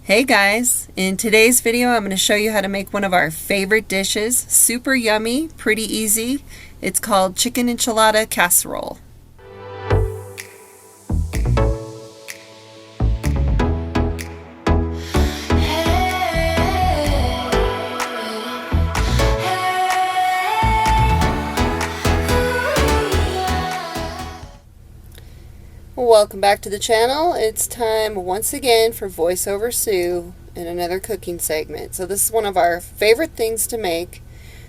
Hey guys, in today's video I'm going to show you how to make one of our favorite dishes. Super yummy, pretty easy. It's called chicken enchilada casserole. Welcome back to the channel. It's time once again for VoiceOver Sue in another cooking segment. So this is one of our favorite things to make.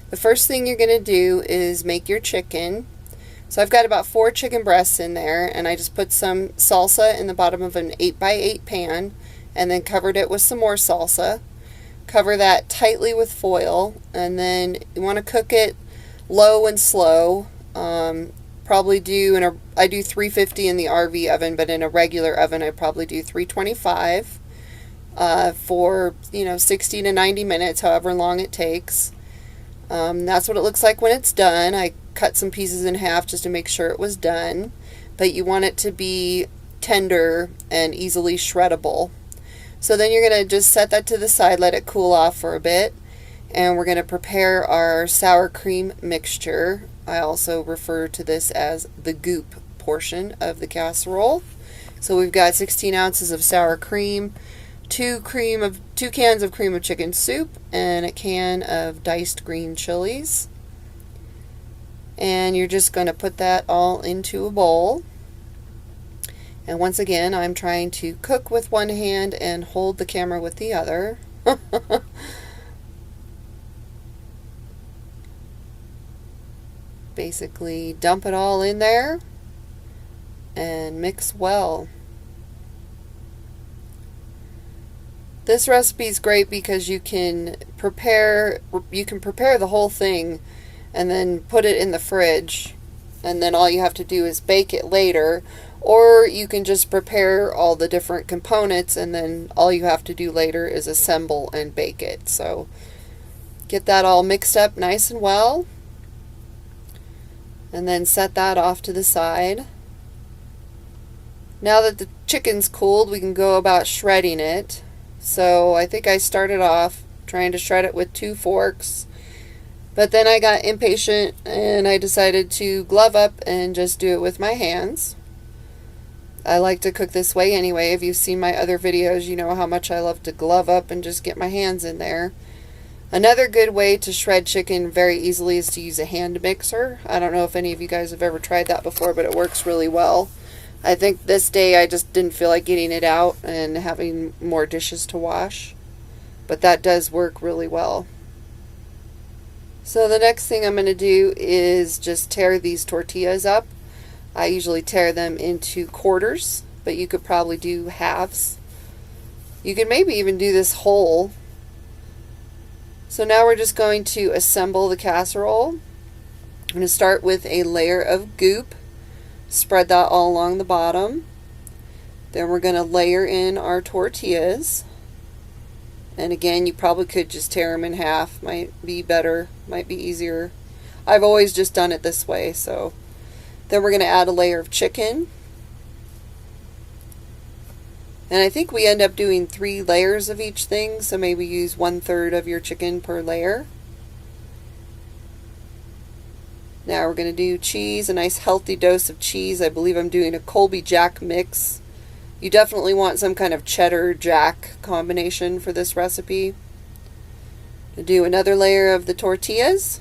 The first thing you're going to do is make your chicken. So I've got about 4 chicken breasts in there, and I just put some salsa in the bottom of an 8x8 pan and then covered it with some more salsa. Cover that tightly with foil, and then you want to cook it low and slow. Probably do I do 350 in the RV oven, but in a regular oven I probably do 325 for 60 to 90 minutes, however long it takes. That's what it looks like when it's done. I cut some pieces in half just to make sure it was done, but you want it to be tender and easily shreddable. So then you're going to just set that to the side, let it cool off for a bit, and we're going to prepare our sour cream mixture. I also refer to this as the goop portion of the casserole. So we've got 16 ounces of sour cream, 2 cans of cream of chicken soup, and a can of diced green chilies. And you're just going to put that all into a bowl. And once again, I'm trying to cook with one hand and hold the camera with the other. Basically dump it all in there and mix well. This recipe is great because you can prepare the whole thing and then put it in the fridge, and then all you have to do is bake it later, or you can just prepare all the different components and then all you have to do later is assemble and bake it. So get that all mixed up nice and well, and then set that off to the side. Now that the chicken's cooled, we can go about shredding it. So I think I started off trying to shred it with 2 forks, but then I got impatient and I decided to glove up and just do it with my hands. I like to cook this way anyway. If you've seen my other videos, you know how much I love to glove up and just get my hands in there. Another good way to shred chicken very easily is to use a hand mixer. I don't know if any of you guys have ever tried that before, but it works really well. I think this day I just didn't feel like getting it out and having more dishes to wash, but that does work really well. So the next thing I'm going to do is just tear these tortillas up. I usually tear them into quarters, but you could probably do halves. You could maybe even do this whole. So now we're just going to assemble the casserole. I'm going to start with a layer of goop. Spread that all along the bottom. Then we're going to layer in our tortillas. And again, you probably could just tear them in half. Might be better, might be easier. I've always just done it this way. So then we're going to add a layer of chicken. And I think we end up doing 3 layers of each thing, so maybe use 1/3 of your chicken per layer. Now we're going to do cheese, a nice healthy dose of cheese. I believe I'm doing a Colby Jack mix. You definitely want some kind of cheddar Jack combination for this recipe. We'll do another layer of the tortillas.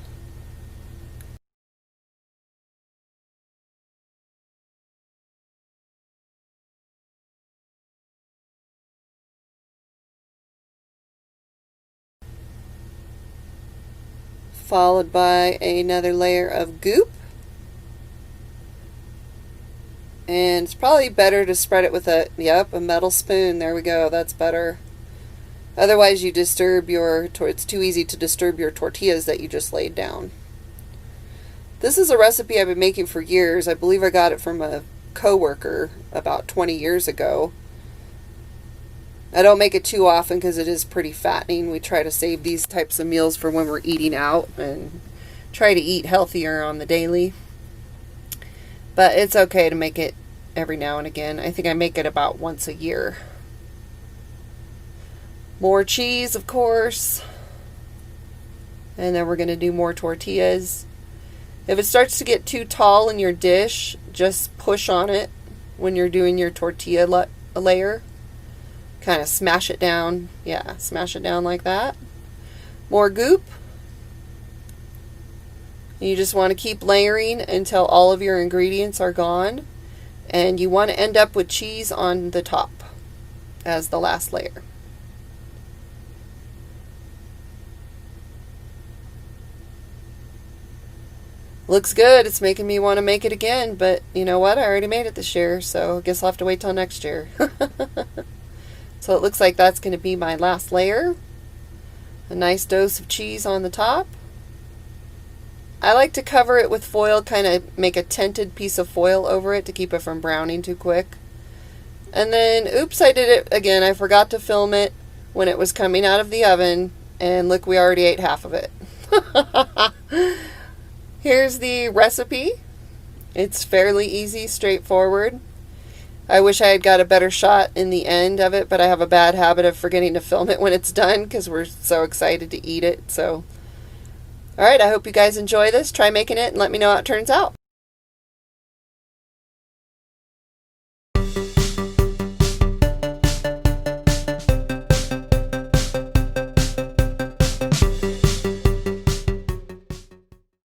Followed by another layer of goop. And it's probably better to spread it with a metal spoon. There we go, that's better. Otherwise you disturb it's too easy to disturb your tortillas that you just laid down. This is a recipe I've been making for years. I believe I got it from a coworker about 20 years ago. I don't make it too often because it is pretty fattening. We try to save these types of meals for when we're eating out and try to eat healthier on the daily. But it's okay to make it every now and again. I think I make it about once a year. More cheese, of course. And then we're going to do more tortillas. If it starts to get too tall in your dish, just push on it when you're doing your tortilla layer. Kind of smash it down. Yeah, smash it down like that. More goop. You just want to keep layering until all of your ingredients are gone. And you want to end up with cheese on the top as the last layer. Looks good. It's making me want to make it again, but you know what? I already made it this year, so I guess I'll have to wait till next year. So it looks like that's going to be my last layer. A nice dose of cheese on the top. I like to cover it with foil, kind of make a tinted piece of foil over it to keep it from browning too quick. And then, oops, I did it again. I forgot to film it when it was coming out of the oven, and look, we already ate half of it. Here's the recipe. It's fairly easy, straightforward. I wish I had got a better shot in the end of it, but I have a bad habit of forgetting to film it when it's done because we're so excited to eat it. So, all right, I hope you guys enjoy this. Try making it and let me know how it turns out.